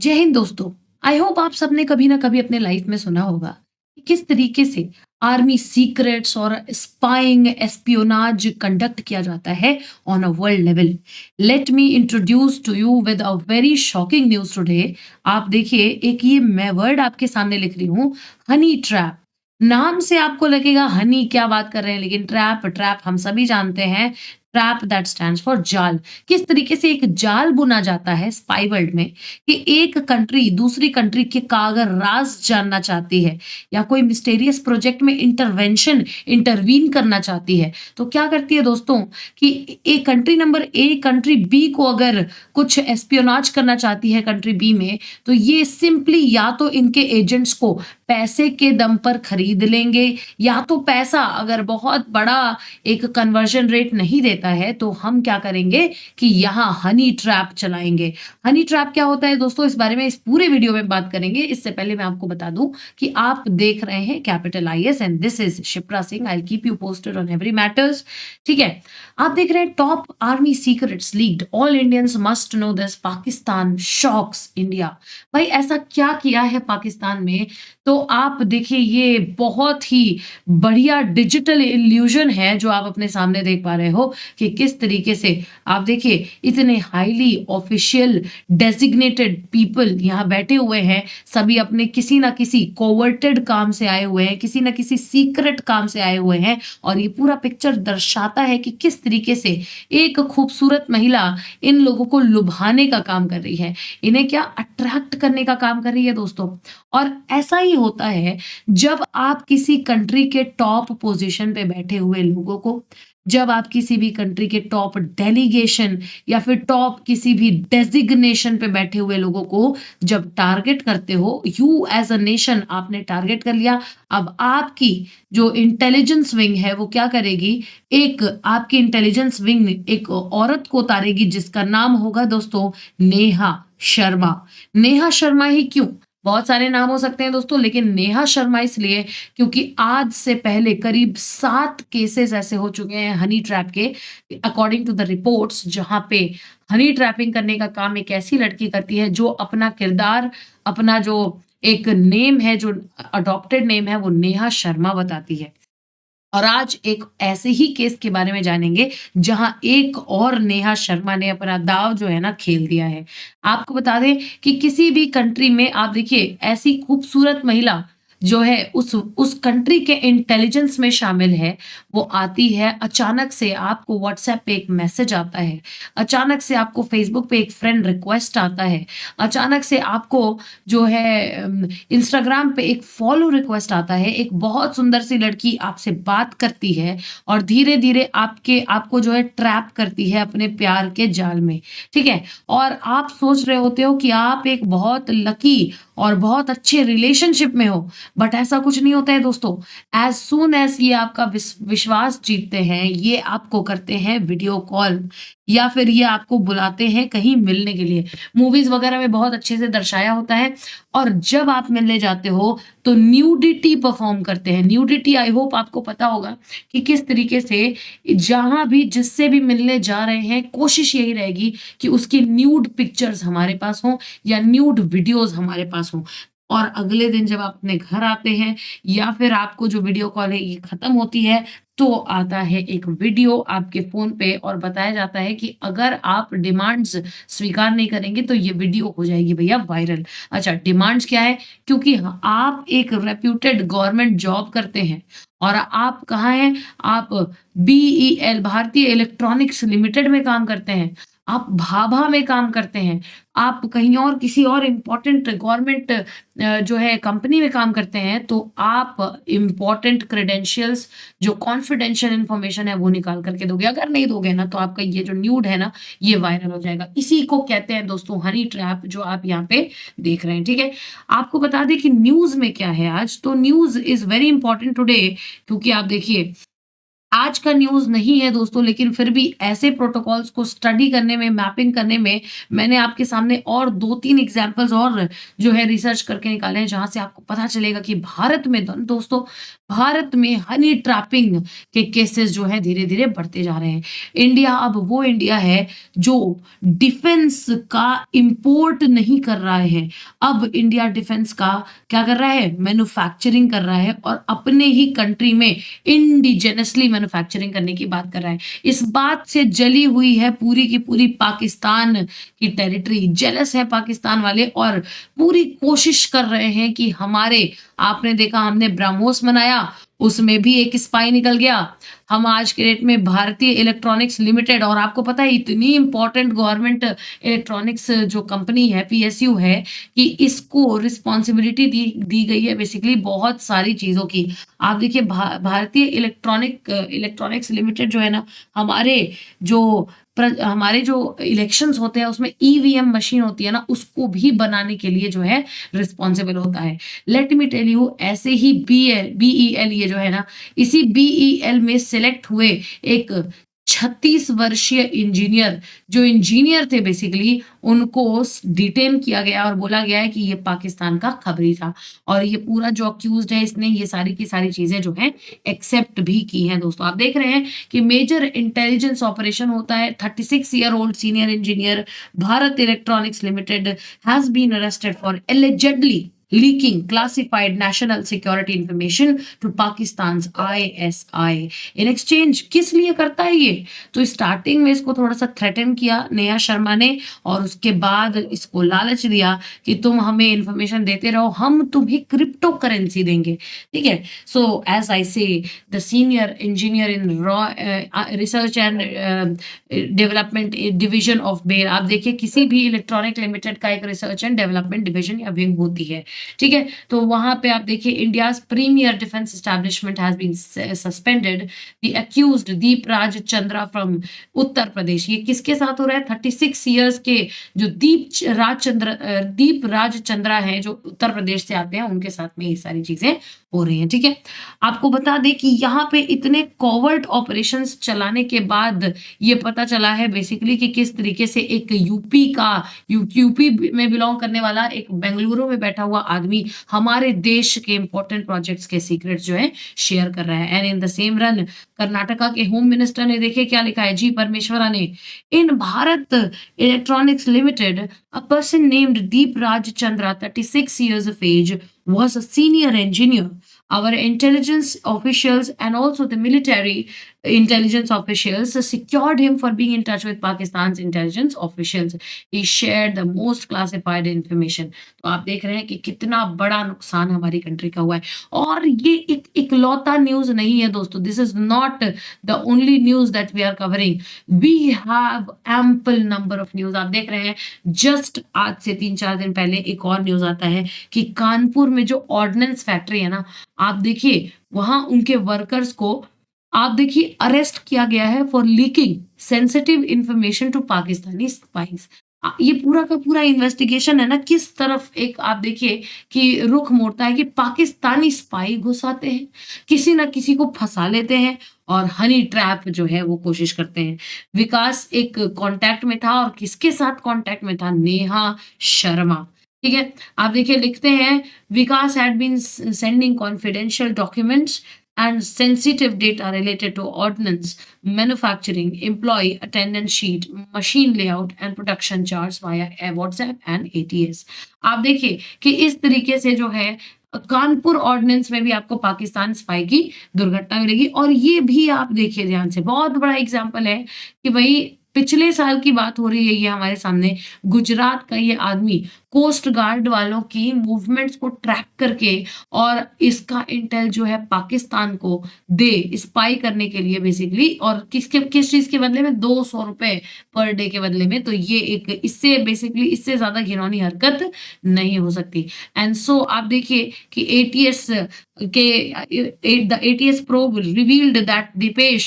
जय हिंद दोस्तों। I hope आप सबने कभी ना कभी अपने लाइफ में सुना होगा कि किस तरीके से आर्मी सीक्रेट्स और स्पाइंग एस्पियोनाज कंडक्ट किया जाता है on a world level. Let me introduce to you with a very shocking news today. आप देखिए, एक ये मैं वर्ड आपके सामने लिख रही हूँ, हनी ट्रैप। नाम से आपको लगेगा हनी क्या बात कर रहे हैं, लेकिन ट्रैप ट्रैप हम सभी जानते हैं। ट्रैप दैट स्टैंड्स फॉर जाल। किस तरीके से एक जाल बुना जाता है स्पाई वर्ल्ड में कि एक कंट्री दूसरी कंट्री के का अगर राज जानना चाहती है या कोई मिस्टीरियस प्रोजेक्ट में इंटरवीन करना चाहती है, तो क्या करती है दोस्तों कि एक country number A country B को अगर कुछ एस्पियोनाज करना चाहती है कंट्री बी में, तो ये सिंपली या तो इनके एजेंट्स को पैसे के दम पर खरीद लेंगे, या तो पैसा अगर बहुत बड़ा एक कन्वर्जन रेट नहीं देता है तो हम क्या करेंगे कि यहाँ हनी ट्रैप चलाएंगे। हनी ट्रैप क्या होता है दोस्तों, इस बारे में इस पूरे वीडियो में बात करेंगे। इससे पहले मैं आपको बता दूं कि आप देख रहे हैं capital IS and this is Shipra Singh. I will keep you posted on every matters. ठीक है, आप देख रहे हैं top army secrets leaked, all Indians must know this, Pakistan shocks India. भाई ऐसा क्या किया है पाकिस्तान में? तो आप देखिए, ये बहुत ही बढ़िया डिजिटल इल्यूजन है जो आप अपने सामने देख पा रहे हो कि किस तरीके से आप देखिए इतने हाईली ऑफिशियल डेजिग्नेटेड पीपल यहाँ बैठे हुए हैं, सभी अपने किसी ना किसी कोवर्टेड काम से आए हुए हैं, किसी ना किसी सीक्रेट काम से आए हुए हैं। और ये पूरा पिक्चर दर्शाता है कि किस तरीके से एक खूबसूरत महिला इन लोगों को लुभाने का काम कर रही है, इन्हें क्या अट्रैक्ट करने का काम कर रही है दोस्तों। और ऐसा ही होता है जब आप किसी कंट्री के टॉप पोजीशन पे बैठे हुए लोगों को, जब आप किसी भी कंट्री के टॉप डेलीगेशन या फिर टॉप किसी भी डेजिग्नेशन पे बैठे हुए लोगों को जब टारगेट करते हो, यू एज अ नेशन आपने टारगेट कर लिया। अब आपकी जो इंटेलिजेंस विंग है वो क्या करेगी, एक आपकी इंटेलिजेंस विंग एक औरत को उतारेगी जिसका नाम होगा दोस्तों नेहा शर्मा। नेहा शर्मा ही क्यों, बहुत सारे नाम हो सकते हैं दोस्तों, लेकिन नेहा शर्मा इसलिए क्योंकि आज से पहले करीब 7 केसेस ऐसे हो चुके हैं हनी ट्रैप के, अकॉर्डिंग टू द रिपोर्ट्स, जहां पे हनी ट्रैपिंग करने का काम एक ऐसी लड़की करती है जो अपना किरदार, अपना जो एक नेम है, जो अडॉप्टेड नेम है, वो नेहा शर्मा बताती है। और आज एक ऐसे ही केस के बारे में जानेंगे जहां एक और नेहा शर्मा ने अपना दाव जो है ना खेल दिया है। आपको बता दें कि किसी भी कंट्री में आप देखिए ऐसी खूबसूरत महिला जो है उस कंट्री के इंटेलिजेंस में शामिल है, वो आती है अचानक से, आपको व्हाट्सएप पे एक मैसेज आता है, अचानक से आपको फेसबुक पे एक फ्रेंड रिक्वेस्ट आता है, अचानक से आपको जो है इंस्टाग्राम पे एक फॉलो रिक्वेस्ट आता है, एक बहुत सुंदर सी लड़की आपसे बात करती है और धीरे धीरे आपको जो है ट्रैप करती है अपने प्यार के जाल में। ठीक है, और आप सोच रहे होते हो कि आप एक बहुत लकी और बहुत अच्छे रिलेशनशिप में हो, बट ऐसा कुछ नहीं होता है दोस्तों। एज सून एज ये आपका विश्वास जीतते हैं, ये आपको करते हैं वीडियो कॉल या फिर ये आपको बुलाते हैं कहीं मिलने के लिए। मूवीज वगैरह में बहुत अच्छे से दर्शाया होता है। और जब आप मिलने जाते हो तो न्यूडिटी परफॉर्म करते हैं। न्यूडिटी आई होप आपको पता होगा कि किस तरीके से जहां भी जिससे भी मिलने जा रहे हैं, कोशिश यही रहेगी कि उसकी न्यूड पिक्चर्स हमारे पास हों या न्यूड वीडियोस हमारे पास हों। और अगले दिन जब आप अपने घर आते हैं या फिर आपको जो वीडियो कॉल है ये खत्म होती है, तो आता है एक वीडियो आपके फ़ोन पे और बताया जाता है कि अगर आप डिमांड्स स्वीकार नहीं करेंगे तो ये वीडियो हो जाएगी भैया वायरल। अच्छा, डिमांड्स क्या है? क्योंकि आप एक रेप्यूटेड गवर्नमेंट जॉब करते हैं और आप कहाँ हैं? आप BEL भारतीय इलेक्ट्रॉनिक्स लिमिटेड में काम करते हैं, आप भाभा में काम करते हैं, आप कहीं और किसी और इम्पोर्टेंट गवर्नमेंट जो है कंपनी में काम करते हैं, तो आप इम्पोर्टेंट क्रेडेंशियल्स, जो कॉन्फिडेंशियल इन्फॉर्मेशन है वो निकाल करके दोगे। अगर नहीं दोगे ना तो आपका ये जो न्यूड है ना ये वायरल हो जाएगा। इसी को कहते हैं दोस्तों हनी ट्रैप, जो आप यहाँ पे देख रहे हैं। ठीक है, आपको बता दें कि न्यूज में क्या है आज, तो news is very important today, क्योंकि आप देखिए आज का न्यूज़ नहीं है दोस्तों, लेकिन फिर भी ऐसे प्रोटोकॉल्स को स्टडी करने में, मैपिंग करने में मैंने आपके सामने और 2-3 एग्ज़ाम्पल्स और जो है रिसर्च करके निकाले हैं, जहाँ से आपको पता चलेगा कि भारत में दोस्तों, भारत में हनी ट्रैपिंग के केसेस जो है धीरे-धीरे बढ़ते जा रहे हैं। इंडिया अब वो इंडिया है जो डिफेंस का इंपोर्ट नहीं कर रहा है। अब इंडिया डिफेंस का क्या कर रहा है? मैन्युफैक्चरिंग कर रहा है और अपने ही कंट्री में इंडिजिनसली मैन्युफैक्चरिंग करने की बात कर रहा है। इस बात से जली हुई है पूरी की पूरी पाकिस्तान की टेरिटरी। जेलस है पाकिस्तान वाले और पूरी कोशिश कर रहे हैं कि हमारे आपने देखा हमने ब्रह्मोस बनाया, उसमें भी एक स्पाई निकल गया। हम आज के डेट में भारतीय इलेक्ट्रॉनिक्स लिमिटेड और आपको पता है इतनी इम्पोर्टेंट गवर्नमेंट इलेक्ट्रॉनिक्स जो कंपनी है पीएसयू है कि इसको रिस्पॉन्सिबिलिटी दी दी गई है बेसिकली बहुत सारी चीज़ों की। आप देखिए भारतीय इलेक्ट्रॉनिक्स लिमिटेड जो है ना हमारे जो हमारे जो इलेक्शंस होते हैं उसमें ईवीएम मशीन होती है ना उसको भी बनाने के लिए जो है रिस्पॉन्सिबल होता है। लेट मी टेल यू ऐसे ही बीईएल ये जो है ना इसी बीईएल में सिलेक्ट हुए एक 36 वर्षीय इंजीनियर जो इंजीनियर थे बेसिकली उनको डिटेन किया गया और बोला गया है कि ये पाकिस्तान का खबरी था और ये पूरा जो अक्यूज्ड है इसने ये सारी की सारी चीजें जो हैं एक्सेप्ट भी की हैं। दोस्तों आप देख रहे हैं कि मेजर इंटेलिजेंस ऑपरेशन होता है। 36 year old senior engineer Bharat electronics Limited has been arrested for allegedly leaking classified national security information to Pakistan's ISI in exchange किस लिए करता है ये? तो स्टार्टिंग में इसको थोड़ा सा थ्रेटन किया नेहा शर्मा ने और उसके बाद इसको लालच दिया कि तुम हमें इंफॉर्मेशन देते रहो हम तुम्हें क्रिप्टो करेंसी देंगे। ठीक है। सो as I said the senior engineer in raw research and development division of बेर आप देखिए किसी भी इलेक्ट्रॉनिक लिमिटेड का एक रिसर्च एंड डेवलपमेंट डिवीजन या विंग होती है। ठीक है। तो वहां पे आप देखिए India's premier defence establishment has been suspended the accused Deep Raj Chandra from Uttar Pradesh. ये किसके साथ हो रहा है? 36 इयर्स के जो दीप राज चंद्रा हैं जो उत्तर प्रदेश से आते हैं उनके साथ में ये सारी चीजें हो रही हैं। ठीक है। आपको बता दें कि यहाँ पे इतने कॉवर्ट ऑपरेशंस चलाने के बाद ये पता चला है बेसिकली कि किस तरीके से एक यूपी में बिलोंग करने वाला एक बेंगलुरु में बैठा हुआ आदमी हमारे देश के इंपॉर्टेंट प्रोजेक्ट्स के सीक्रेट्स जो है शेयर कर रहा है। And in the same run Karnataka के होम मिनिस्टर ने देखिए क्या लिखा है जी परमेश्वरा ने in Bharat electronics limited a person named Deep Raj Chandra 36 years of age was a senior engineer. Our intelligence officials and also the military intelligence officials secured him for being in touch with Pakistan's intelligence officials. He shared the most classified information. तो आप देख रहे हैं कि कितना बड़ा नुकसान हमारी कंट्री का हुआ है और ये एक इकलौता न्यूज नहीं है दोस्तों। This is not the only news that we are covering. We have ample number of news. आप देख रहे हैं जस्ट आज से 3-4 दिन पहले एक और न्यूज आता है कि कानपुर में जो ऑर्डिनेंस फैक्ट्री है ना आप देखिए वहां उनके वर्कर्स को आप देखिए अरेस्ट किया गया है for leaking sensitive information to Pakistani spies. ये पूरा का पूरा इन्वेस्टिगेशन है ना किस तरफ एक आप देखिए कि रुख मोड़ता है कि पाकिस्तानी स्पाई घुस आते हैं किसी ना किसी को फंसा लेते हैं और हनी ट्रैप जो है वो कोशिश करते हैं। विकास एक कांटेक्ट में था और किसके साथ कांटेक्ट में था? नेहा शर्मा। ठीक है। आप देखिए लिखते हैं Vikas had been sending confidential documents and sensitive data related to ordnance, manufacturing, employee attendance sheet, machine layout and production charts via WhatsApp and ATS. आप देखिए कि इस तरीके से जो है कानपुर ऑर्डिनेंस में भी आपको पाकिस्तान स्पाई की दुर्घटना मिलेगी और ये भी आप देखिए ध्यान से बहुत बड़ा एग्जाम्पल है कि भाई पिछले साल की बात हो रही है ये हमारे सामने गुजरात का ये आदमी कोस्ट गार्ड वालों की मूवमेंट्स को ट्रैक करके और इसका इंटेल जो है पाकिस्तान को दे स्पाई करने के लिए बेसिकली और किस चीज के बदले में 200 रुपए पर डे के बदले में। तो ये एक इससे बेसिकली इससे ज्यादा घिनौनी हरकत नहीं हो सकती। एंड सो आप देखिए कि ATS the ATS probe revealed that Dipesh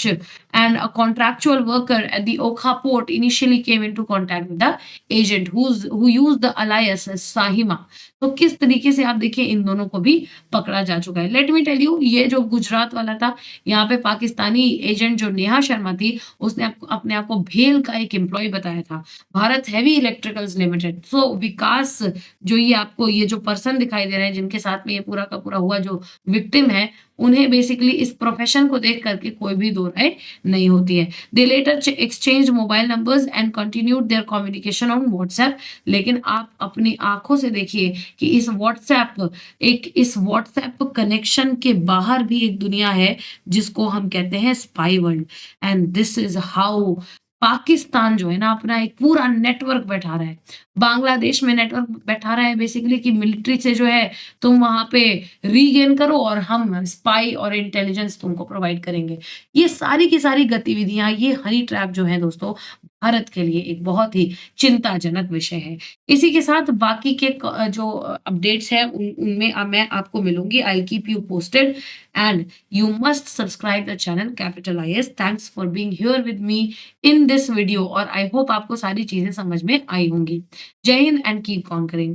and a contractual worker at the Okha port initially came into contact with the agent who used the alias Sahima. तो किस तरीके से आप देखिए इन दोनों को भी पकड़ा जा चुका है। लेट मी टेल यू ये जो गुजरात वाला था यहाँ पे पाकिस्तानी एजेंट जो नेहा शर्मा थी उसने अपने आप को भेल का एक एम्प्लॉय बताया था भारत हैवी इलेक्ट्रिकल्स लिमिटेड। सो विकास जो ये आपको ये जो पर्सन दिखाई दे रहे हैं जिनके साथ में ये पूरा का पूरा हुआ जो विक्टिम है उन्हें बेसिकली इस प्रोफेशन को देख करके कोई भी दो राय नहीं होती है। दे letter exchange mobile numbers and continued there communication on WhatsApp. लेकिन आप अपनी आंखों से देखिए कि इस व्हाट्सएप कनेक्शन के बाहर भी एक दुनिया है जिसको हम कहते हैं spy world. And this is how Pakistan जो है ना अपना एक पूरा नेटवर्क बैठा रहा है। बांग्लादेश में नेटवर्क बैठा रहा है बेसिकली कि मिलिट्री से जो है तुम वहां पे रीगेन करो और हम स्पाई और इंटेलिजेंस तुमको प्रोवाइड करेंगे। ये सारी की सारी गतिविधियां, ये हनी ट्रैप जो है दोस्तों, भारत के लिए एक बहुत ही चिंताजनक विषय है। इसी के साथ बाकी के जो अपडेट्स हैं उनमें मैं आपको मिलूंगी। I keep you posted and you must subscribe the channel Capital IS. Thanks for being here with me in this video और I hope आपको सारी चीजें समझ में आई होंगी। जय हिंद एंड कीप कॉन्करिंग।